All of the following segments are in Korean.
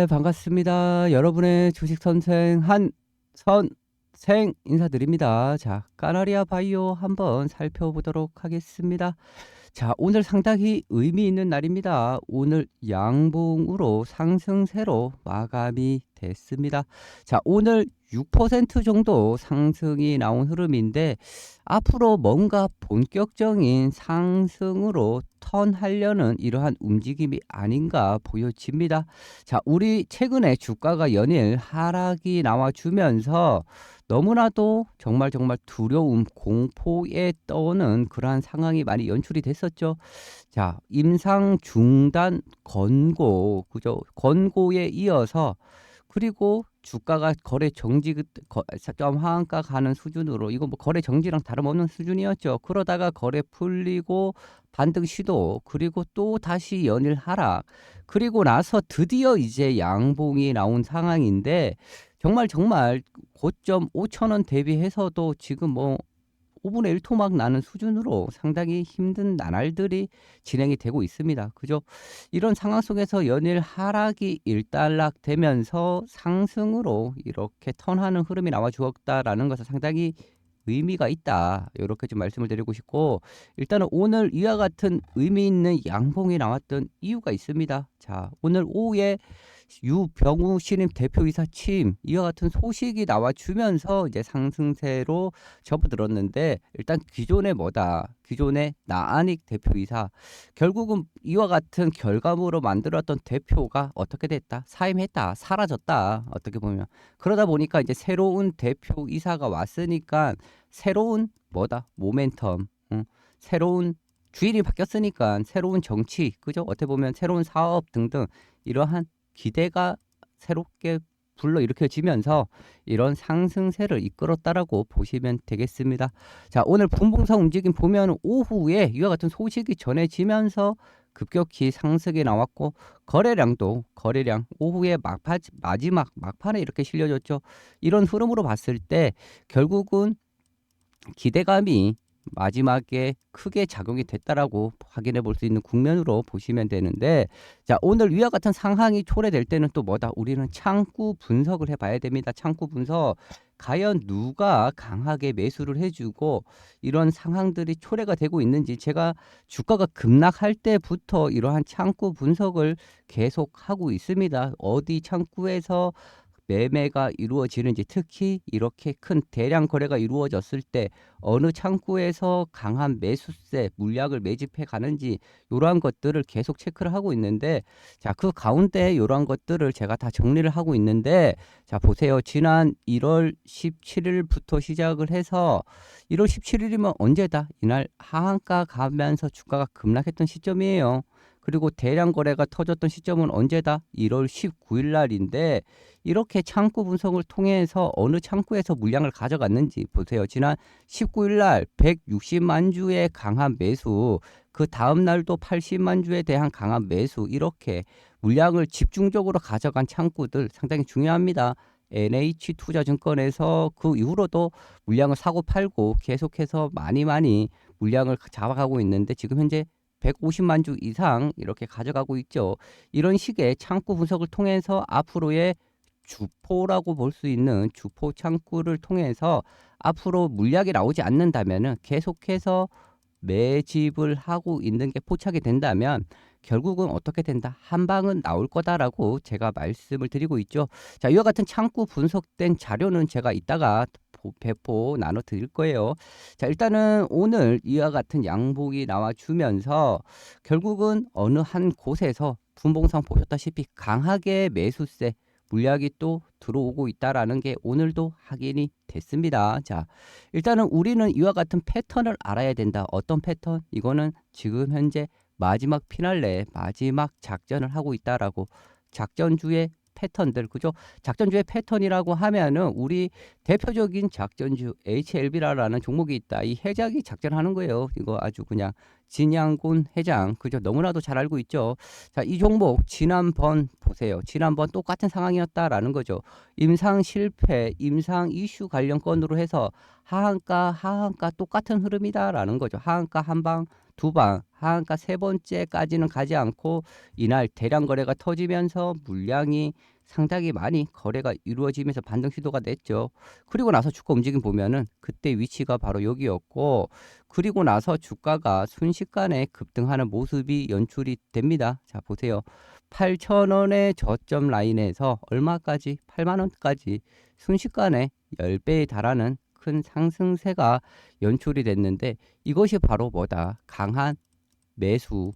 반갑습니다. 여러분의 주식 선생 한선생 인사드립니다. 자, 까나리아 바이오 한번 살펴보도록 하겠습니다. 자, 오늘 상당히 의미 있는 날입니다. 오늘 양봉으로 상승세로 마감이 됐습니다. 자, 오늘 6% 정도 상승이 나온 흐름인데 앞으로 뭔가 본격적인 상승으로 턴하려는 이러한 움직임이 아닌가 보여집니다. 자, 우리 최근에 주가가 연일 하락이 나와주면서 너무나도 정말 두려움, 공포에 떠오는 그러한 상황이 많이 연출이 됐었죠. 자, 임상 중단 권고, 그죠? 권고에 이어서 그리고 주가가 거래 정지 좀 하한가 가는 수준으로 이거 뭐 거래 정지랑 다름없는 수준이었죠. 그러다가 거래 풀리고 반등 시도 그리고 또 다시 연일 하락 그리고 나서 드디어 이제 양봉이 나온 상황인데 정말 고점 5,000원 대비해서도 지금 뭐 5분의 1 토막 나는 수준으로 상당히 힘든 나날들이 진행이 되고 있습니다. 그죠? 이런 상황 속에서 연일 하락이 일단락되면서 상승으로 이렇게 턴하는 흐름이 나와 주었다라는 것은 상당히 의미가 있다. 이렇게 좀 말씀을 드리고 싶고 일단은 오늘 이와 같은 의미 있는 양봉이 나왔던 이유가 있습니다. 자, 오늘 오후에 유병우 신임 대표이사 취임 이와 같은 소식이 나와주면서 이제 상승세로 접어들었는데 일단 기존의 기존의 나안익 대표이사 결국은 이와 같은 결과물로 만들었던 대표가 어떻게 됐다? 사임했다. 사라졌다. 어떻게 보면 그러다 보니까 이제 새로운 대표이사가 왔으니까 새로운 모멘텀, 새로운 주인이 바뀌었으니까 새로운 정치, 그죠? 어떻게 보면 새로운 사업 등등 이러한 기대가 새롭게 불러일으켜지면서 이런 상승세를 이끌었다라고 보시면 되겠습니다. 자, 오늘 분봉상 움직임 보면 오후에 이와 같은 소식이 전해지면서 급격히 상승이 나왔고 거래량 오후에 마지막 막판에 이렇게 실려졌죠. 이런 흐름으로 봤을 때 결국은 기대감이 마지막에 크게 작용이 됐다라고 확인해 볼 수 있는 국면으로 보시면 되는데 자, 오늘 위와 같은 상황이 초래될 때는 또 우리는 창구 분석을 해봐야 됩니다. 창구 분석 과연 누가 강하게 매수를 해주고 이런 상황들이 초래가 되고 있는지 제가 주가가 급락할 때부터 이러한 창구 분석을 계속 하고 있습니다. 어디 창구에서 매매가 이루어지는지 특히 이렇게 큰 대량 거래가 이루어졌을 때 어느 창구에서 강한 매수세 물약을 매집해 가는지 이러한 것들을 계속 체크를 하고 있는데 자, 그 가운데 이러한 것들을 제가 다 정리를 하고 있는데 자, 보세요. 지난 1월 17일부터 시작을 해서 1월 17일이면 언제다? 이날 하한가 가면서 주가가 급락했던 시점이에요. 그리고 대량 거래가 터졌던 시점은 언제다? 1월 19일 날인데 이렇게 창구 분석을 통해서 어느 창구에서 물량을 가져갔는지 보세요. 지난 19일 날 160만 주의 강한 매수, 그 다음 날도 80만 주에 대한 강한 매수 이렇게 물량을 집중적으로 가져간 창구들 상당히 중요합니다. NH투자증권에서 그 이후로도 물량을 사고 팔고 계속해서 많이 물량을 잡아가고 있는데 지금 현재 150만 주 이상 이렇게 가져가고 있죠. 이런 식의 창구 분석을 통해서 앞으로의 주포라고 볼 수 있는 주포 창구를 통해서 앞으로 물약이 나오지 않는다면 계속해서 매집을 하고 있는 게 포착이 된다면 결국은 어떻게 된다? 한 방은 나올 거다라고 제가 말씀을 드리고 있죠. 자, 이와 같은 창구 분석된 자료는 제가 이따가 배포 나눠 드릴 거예요. 자, 일단은 오늘 이와 같은 양봉이 나와주면서 결국은 어느 한 곳에서 분봉상 보셨다시피 강하게 매수세 물약이 또 들어오고 있다라는 게 오늘도 확인이 됐습니다. 자, 일단은 우리는 이와 같은 패턴을 알아야 된다. 어떤 패턴? 이거는 지금 현재 마지막 피날레, 마지막 작전을 하고 있다라고 작전주의 패턴들, 그죠? 작전주의 패턴이라고 하면은 우리 대표적인 작전주 HLB라는 종목이 있다. 이 해작이 작전하는 거예요. 이거 아주 그냥 진양군 해장, 그죠? 너무나도 잘 알고 있죠. 자, 이 종목 지난번 보세요. 지난번 똑같은 상황이었다라는 거죠. 임상 실패, 임상 이슈 관련 건으로 해서 하한가 똑같은 흐름이다라는 거죠. 하한가 한 방, 두 방, 하한가 세 번째까지는 가지 않고 이날 대량 거래가 터지면서 물량이 상당히 많이 거래가 이루어지면서 반등 시도가 냈죠. 그리고 나서 주가 움직임 보면은 그때 위치가 바로 여기였고, 그리고 나서 주가가 순식간에 급등하는 모습이 연출이 됩니다. 자, 보세요. 8,000원의 저점 라인에서 얼마까지? 8만 원까지 순식간에 10배에 달하는 큰 상승세가 연출이 됐는데, 이것이 바로 뭐다? 강한 매수,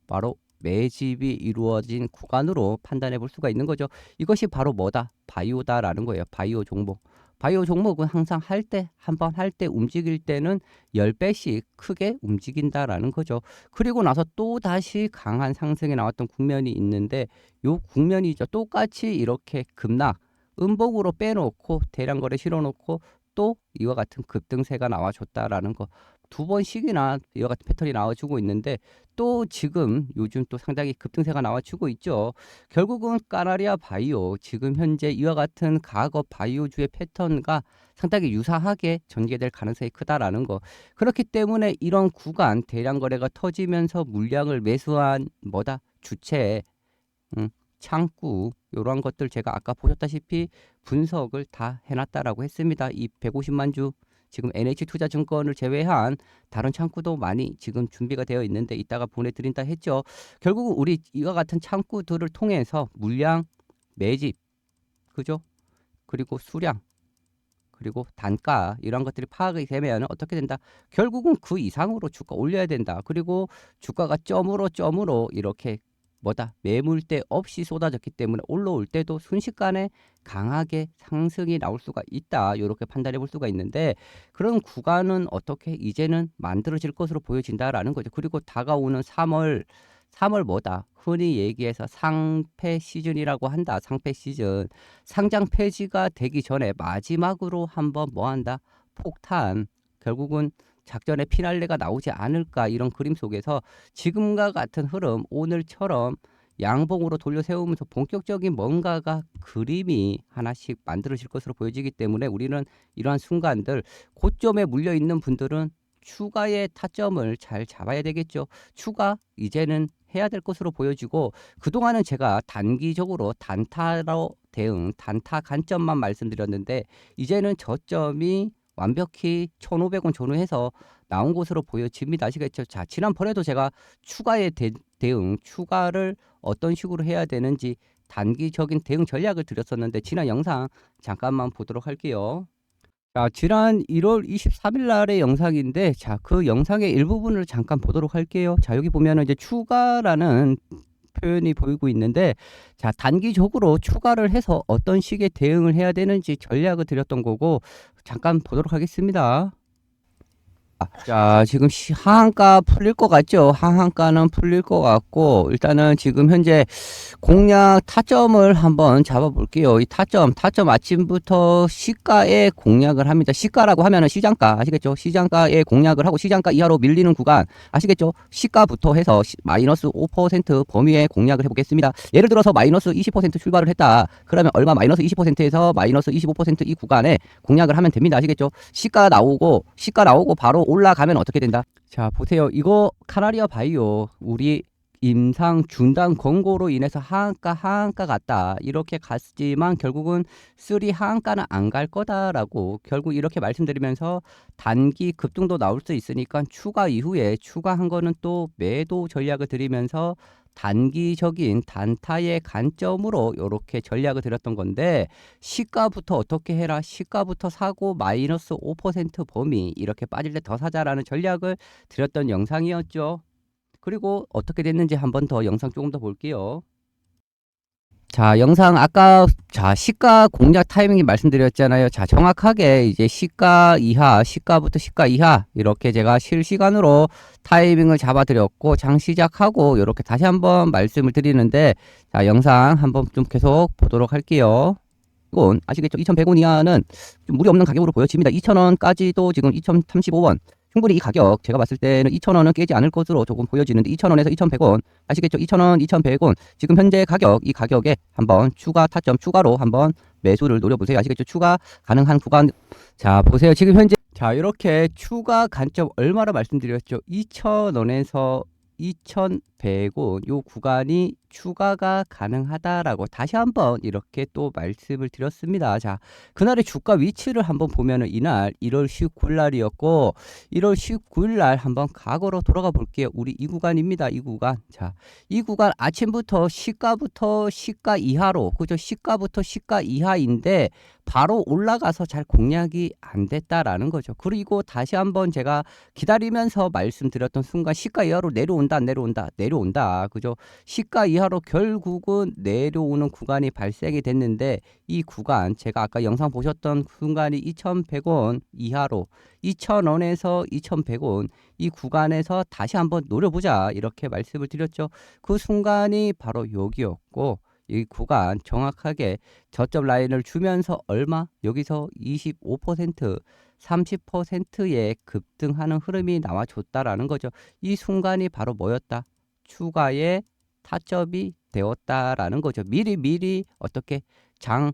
바로 매집이 이루어진 구간으로 판단해 볼 수가 있는 거죠. 이것이 바로 뭐다? 바이오다라는 거예요. 바이오 종목. 바이오 종목은 항상 할 때, 한번 할 때 움직일 때는 10배씩 크게 움직인다라는 거죠. 그리고 나서 또 다시 강한 상승에 나왔던 국면이 있는데, 요 국면이죠. 똑같이 이렇게 급락, 음봉으로 빼놓고 대량 거래 실어놓고 또 이와 같은 급등세가 나와줬다라는 거. 두 번씩이나 이와 같은 패턴이 나와주고 있는데, 또 지금 요즘 또 상당히 급등세가 나와주고 있죠. 결국은 까나리아 바이오, 지금 현재 이와 같은 과거 바이오주의 패턴과 상당히 유사하게 전개될 가능성이 크다라는 거. 그렇기 때문에 이런 구간 대량 거래가 터지면서 물량을 매수한 뭐다? 주체, 음, 창구, 이런 것들 제가 아까 보셨다시피 분석을 다 해놨다라고 했습니다. 이 150만 주, 지금 NH투자증권을 제외한 다른 창구도 많이 지금 준비가 되어 있는데 이따가 보내드린다 했죠. 결국은 우리 이와 같은 창구들을 통해서 물량, 매집, 그죠? 그리고 수량, 그리고 단가, 이런 것들이 파악이 되면 어떻게 된다? 결국은 그 이상으로 주가 올려야 된다. 그리고 주가가 점으로 이렇게 뭐다? 매물대 없이 쏟아졌기 때문에 올라올 때도 순식간에 강하게 상승이 나올 수가 있다. 이렇게 판단해 볼 수가 있는데, 그런 구간은 어떻게 이제는 만들어질 것으로 보여진다라는 거죠. 그리고 다가오는 3월 뭐다? 흔히 얘기해서 상패 시즌이라고 한다. 상패 시즌. 상장 폐지가 되기 전에 마지막으로 한번 뭐 한다? 폭탄. 결국은 작전의 피날레가 나오지 않을까, 이런 그림 속에서 지금과 같은 흐름, 오늘처럼 양봉으로 돌려 세우면서 본격적인 뭔가가 그림이 하나씩 만들어질 것으로 보여지기 때문에 우리는 이러한 순간들, 고점에 물려 있는 분들은 추가의 타점을 잘 잡아야 되겠죠. 추가 이제는 해야 될 것으로 보여지고, 그동안은 제가 단기적으로 단타로 대응, 단타 관점만 말씀드렸는데, 이제는 저점이 완벽히 1,500원 전후해서 나온 것으로 보여집니다. 아시겠죠? 자, 지난번에도 제가 추가의 대응, 추가를 어떤 식으로 해야 되는지 단기적인 대응 전략을 드렸었는데, 지난 영상 잠깐만 보도록 할게요. 자, 지난 1월 23일 날의 영상인데, 자, 그 영상의 일부분을 잠깐 보도록 할게요. 자, 여기 보면은 이제 추가라는 표현이 보이고 있는데, 자, 단기적으로 추가를 해서 어떤 식의 대응을 해야 되는지 전략을 드렸던 거고, 잠깐 보도록 하겠습니다. 자, 지금 하한가 풀릴 것 같죠? 하한가는 풀릴 것 같고, 일단은 지금 현재 공략 타점을 한번 잡아볼게요. 이 타점 아침부터 시가에 공략을 합니다. 시가라고 하면은 시장가, 아시겠죠? 시장가에 공략을 하고 시장가 이하로 밀리는 구간, 아시겠죠? 시가부터 해서 마이너스 5% 범위에 공략을 해보겠습니다. 예를 들어서 마이너스 20% 출발을 했다. 그러면 얼마? 마이너스 20%에서 마이너스 25% 이 구간에 공략을 하면 됩니다. 아시겠죠? 시가 나오고 바로 올라가면 어떻게 된다? 자, 보세요. 이거 카나리아 바이오, 우리 임상 중단 권고로 인해서 하한가 갔다, 이렇게 갔지만 결국은 3 하한가는 안 갈 거다라고 결국 이렇게 말씀드리면서, 단기 급등도 나올 수 있으니까 추가 이후에 추가한 거는 또 매도 전략을 드리면서 단기적인 단타의 관점으로 이렇게 전략을 드렸던 건데, 시가부터 어떻게 해라, 시가부터 사고 마이너스 5% 범위 이렇게 빠질 때 더 사자라는 전략을 드렸던 영상이었죠. 그리고 어떻게 됐는지 한번 더 영상 조금 더 볼게요. 자, 영상 아까 시가 공략 타이밍이 말씀드렸잖아요. 자, 정확하게 이제 시가 이하, 시가부터 시가 이하 이렇게 제가 실시간으로 타이밍을 잡아드렸고, 장 시작하고 이렇게 다시 한번 말씀을 드리는데, 자, 영상 한번 좀 계속 보도록 할게요. 이건 아시겠죠? 2,100원 이하는 좀 무리 없는 가격으로 보여집니다. 2,000원까지도 지금 2,035원. 충분히 이 가격 제가 봤을 때는 2,000원은 깨지 않을 것으로 조금 보여지는데, 2,000원에서 2,100원, 아시겠죠? 2,000원, 2,100원. 지금 현재 가격, 이 가격에 한번 추가 타점, 추가로 한번 매수를 노려보세요. 아시겠죠? 추가 가능한 구간. 자, 보세요. 지금 현재, 자, 이렇게 추가 관점 얼마나 말씀드렸죠? 2,000원에서 1,100원 요 구간이 추가가 가능하다라고 다시 한번 이렇게 또 말씀을 드렸습니다. 자, 그날의 주가 위치를 한번 보면은 이날 1월 19일 날이었고 1월 19일 날 한번 과거로 돌아가 볼게요. 우리 이 구간입니다. 이 구간. 자, 이 구간 아침부터 시가부터 시가 이하로 그죠? 시가부터 시가 이하인데 바로 올라가서 잘 공략이 안 됐다라는 거죠. 그리고 다시 한번 제가 기다리면서 말씀드렸던 순간 시가 이하로 내려온다, 내려온다, 내려온다. 그죠? 시가 이하로 결국은 내려오는 구간이 발생이 됐는데 이 구간 제가 아까 영상 보셨던 순간이 2,100원 이하로 2,000원에서 2,100원 이 구간에서 다시 한번 노려보자 이렇게 말씀을 드렸죠. 그 순간이 바로 여기였고 이 구간 정확하게 저점 라인을 주면서 얼마? 여기서 25% 30%의 급등하는 흐름이 나와줬다라는 거죠. 이 순간이 바로 뭐였다? 추가의 타점이 되었다라는 거죠. 미리 어떻게 장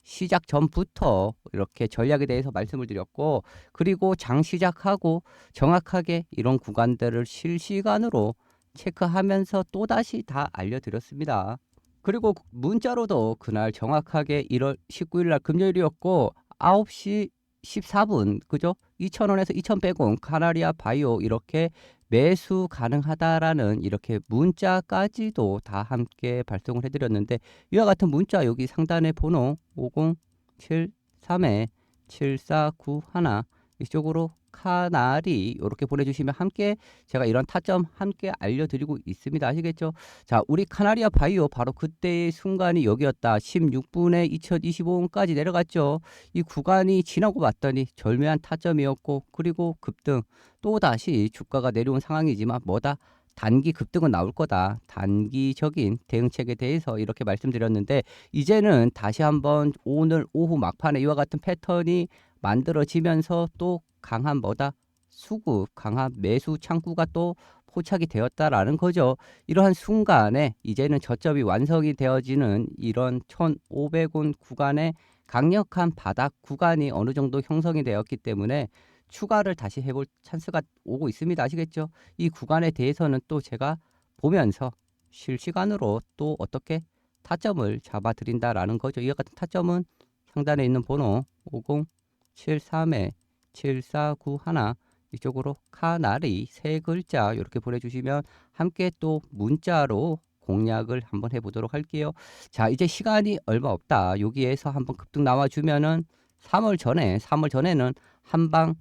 시작 전부터 이렇게 전략에 대해서 말씀을 드렸고 그리고 장 시작하고 정확하게 이런 구간들을 실시간으로 체크하면서 또다시 다 알려드렸습니다. 그리고 문자로도 그날 정확하게 1월 19일 날 금요일이었고 9시 14분 그죠? 2,000원에서 2,100원 카나리아 바이오 이렇게 매수 가능하다라는 이렇게 문자까지도 다 함께 발송을 해드렸는데 이와 같은 문자 여기 상단에 번호 5073에 7491 이쪽으로 카나리 이렇게 보내주시면 함께 제가 이런 타점 함께 알려드리고 있습니다. 아시겠죠? 자, 우리 카나리아 바이오 바로 그때의 순간이 여기였다. 16분에 2025원까지 내려갔죠. 이 구간이 지나고 봤더니 절묘한 타점이었고 그리고 급등 또다시 주가가 내려온 상황이지만 뭐다? 단기 급등은 나올 거다. 단기적인 대응책에 대해서 이렇게 말씀드렸는데 이제는 다시 한번 오늘 오후 막판에 이와 같은 패턴이 만들어지면서 또 강한 뭐다? 수급, 강한 매수 창구가 또 포착이 되었다라는 거죠. 이러한 순간에 이제는 저점이 완성이 되어지는 이런 1,500원 구간의 강력한 바닥 구간이 어느 정도 형성이 되었기 때문에 추가를 다시 해볼 찬스가 오고 있습니다. 아시겠죠? 이 구간에 대해서는 또 제가 보면서 실시간으로 또 어떻게 타점을 잡아드린다라는 거죠. 이와 같은 타점은 상단에 있는 번호 5073에 7491 이쪽으로 카나리 세 글자 이렇게 보내주시면 함께 또 문자로 공략을 한번 해보도록 할게요. 자, 이제 시간이 얼마 없다. 여기에서 한번 급등 나와주면은 3월 전에는 한방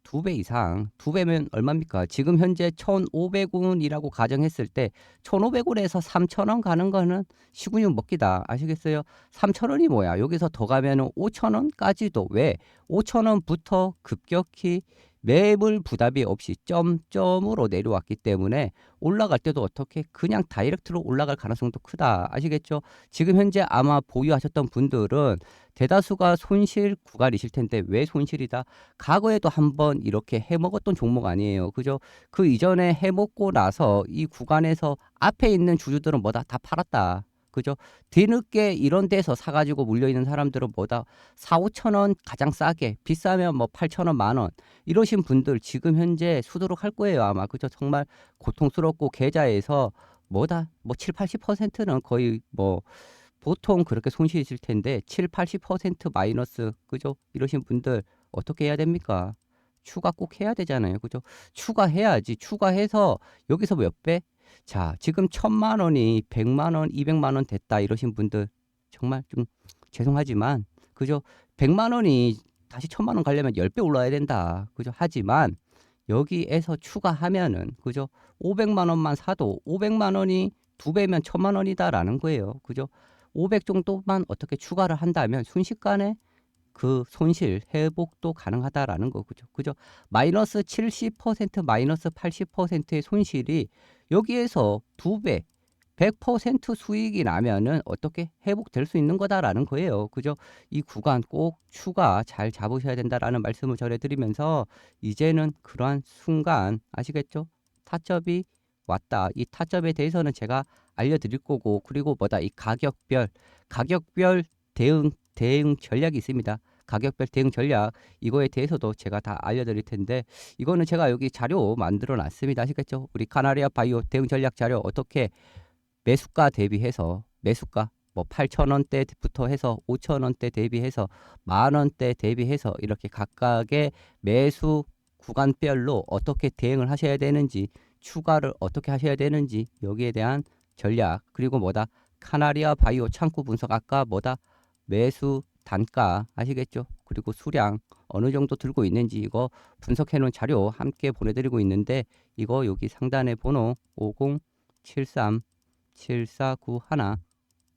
2배 이상, 2배면 얼마입니까? 지금 현재 1,500원이라고 가정했을 때 1,500원에서 3,000원 가는 거는 시군육 먹기다. 아시겠어요? 3,000원이 뭐야? 여기서 더 가면은 5,000원까지도 왜? 5,000원부터 급격히 매물 부담이 없이 점점으로 내려왔기 때문에 올라갈 때도 어떻게 그냥 다이렉트로 올라갈 가능성도 크다. 아시겠죠? 지금 현재 아마 보유하셨던 분들은 대다수가 손실 구간이실 텐데 왜 손실이다? 과거에도 한번 이렇게 해먹었던 종목 아니에요. 그죠? 그 이전에 해먹고 나서 이 구간에서 앞에 있는 주주들은 뭐다? 다 팔았다. 그죠? 뒤늦게 이런 데서 사가지고 물려있는 사람들은 뭐다? 4, 5천 원 가장 싸게, 비싸면 뭐 8천 원, 만 원. 이러신 분들 지금 현재 수두룩 할 거예요. 아마. 그죠? 정말 고통스럽고 계좌에서 뭐다? 뭐 7, 80%는 거의 뭐 보통 그렇게 손실이실 텐데 7, 80% 마이너스 그죠? 이러신 분들 어떻게 해야 됩니까? 추가 꼭 해야 되잖아요. 그죠? 추가해야지. 추가해서 여기서 몇 배? 자, 지금 1,000만 원이 100만 원, 200만 원 됐다 이러신 분들 정말 좀 죄송하지만 그죠? 100만 원이 다시 1,000만 원 가려면 10배 올라야 된다. 그죠? 하지만 여기에서 추가하면은 그죠? 500만 원만 사도 500만 원이 2배면 1,000만 원이다라는 거예요. 그죠? 500 정도만 어떻게 추가를 한다면 순식간에 그 손실 회복도 가능하다라는 거 그죠? 그죠? 마이너스 70% 마이너스 80%의 손실이 여기에서 2배 100% 수익이 나면은 어떻게 회복될 수 있는 거다라는 거예요. 그죠? 이 구간 꼭 추가 잘 잡으셔야 된다라는 말씀을 전해드리면서 이제는 그러한 순간 아시겠죠? 타점이 왔다. 이 타점에 대해서는 제가 알려드릴 거고 그리고 뭐다 이 가격별 대응 전략이 있습니다. 가격별 대응 전략 이거에 대해서도 제가 다 알려드릴 텐데 이거는 제가 여기 자료 만들어 놨습니다. 아시겠죠? 우리 카나리아 바이오 대응 전략 자료 어떻게 매수가 대비해서 매수가 뭐 8,000원대부터 해서 5,000원대 대비해서 만원대 대비해서 이렇게 각각의 매수 구간별로 어떻게 대응을 하셔야 되는지 추가를 어떻게 하셔야 되는지 여기에 대한 전략 그리고 뭐다 카나리아 바이오 창구 분석 아까 뭐다 매수 단가 아시겠죠? 그리고 수량 어느 정도 들고 있는지 이거 분석해 놓은 자료 함께 보내드리고 있는데 이거 여기 상단에 번호 5073 7491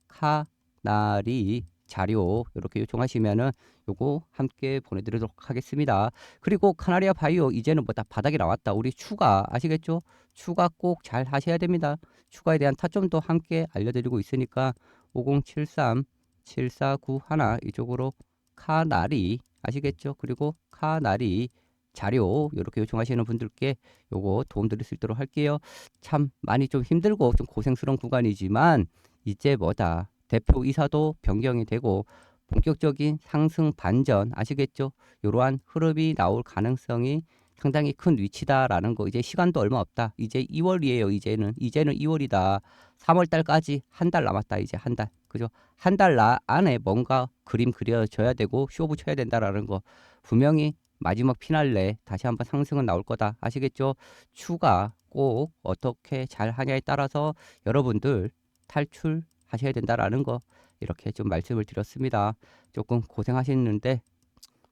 카나리 자료 이렇게 요청하시면은 요거 함께 보내드리도록 하겠습니다. 그리고 카나리아 바이오 이제는 뭐다 바닥이 나왔다. 우리 추가 아시겠죠? 추가 꼭 잘 하셔야 됩니다. 추가에 대한 타점도 함께 알려드리고 있으니까 5073 7491 이쪽으로 카나리 아시겠죠? 그리고 카나리 자료 이렇게 요청하시는 분들께 요거 도움 드릴 수 있도록 할게요. 참 많이 좀 힘들고 좀 고생스러운 구간이지만 이제 뭐다 대표이사도 변경이 되고 본격적인 상승 반전 아시겠죠? 이러한 흐름이 나올 가능성이 상당히 큰 위치다라는 거 이제 시간도 얼마 없다. 이제 2월이에요. 이제는 2월이다. 3월 달까지 한 달 남았다. 이제 한 달. 그죠? 한 달 안에 뭔가 그림 그려져야 되고 쇼부 쳐야 된다라는 거 분명히 마지막 피날레 다시 한번 상승은 나올 거다. 아시겠죠? 추가 꼭 어떻게 잘 하냐에 따라서 여러분들 탈출하셔야 된다라는 거 이렇게 좀 말씀을 드렸습니다. 조금 고생하셨는데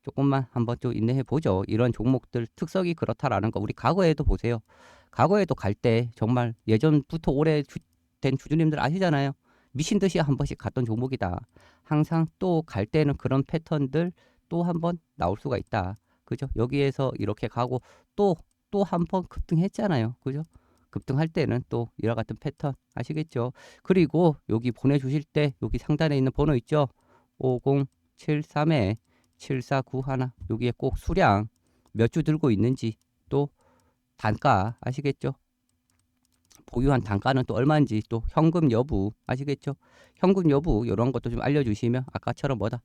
조금만 한번 좀 인내해 보죠. 이런 종목들 특성이 그렇다라는 거 우리 과거에도 보세요. 과거에도 갈 때 정말 예전부터 오래된 주주님들 아시잖아요. 미친 듯이 한 번씩 갔던 종목이다. 항상 또 갈 때는 그런 패턴들 또 한 번 나올 수가 있다. 그죠? 여기에서 이렇게 가고 또 한 번 급등했잖아요. 그죠? 급등할 때는 또 이와 같은 패턴 아시겠죠? 그리고 여기 보내주실 때 여기 상단에 있는 번호 있죠? 5073에 7491 여기에 꼭 수량 몇 주 들고 있는지 또 단가 아시겠죠? 보유한 단가는 또 얼마인지 또 현금 여부 아시겠죠? 현금 여부 이런 것도 좀 알려주시면 아까처럼 뭐다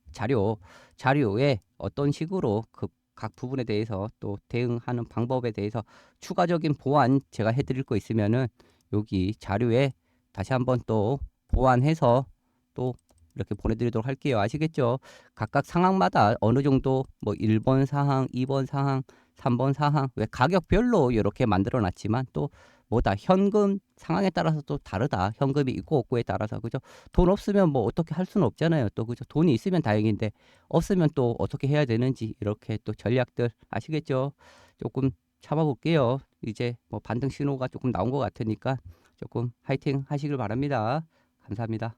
자료에 어떤 식으로 그 각 부분에 대해서 또 대응하는 방법에 대해서 추가적인 보완 제가 해드릴 거 있으면은 여기 자료에 다시 한번 또 보완해서 또 이렇게 보내드리도록 할게요. 아시겠죠? 각각 상황마다 어느 정도 뭐 1번 사항, 2번 사항, 3번 사항 왜 가격별로 이렇게 만들어 놨지만 또 뭐다 현금 상황에 따라서 또 다르다. 현금이 있고 없고에 따라서 그죠? 돈 없으면 뭐 어떻게 할 수는 없잖아요. 또 그죠? 돈이 있으면 다행인데 없으면 또 어떻게 해야 되는지 이렇게 또 전략들 아시겠죠? 조금 참아볼게요. 이제 뭐 반등 신호가 조금 나온 것 같으니까 조금 화이팅 하시길 바랍니다. 감사합니다.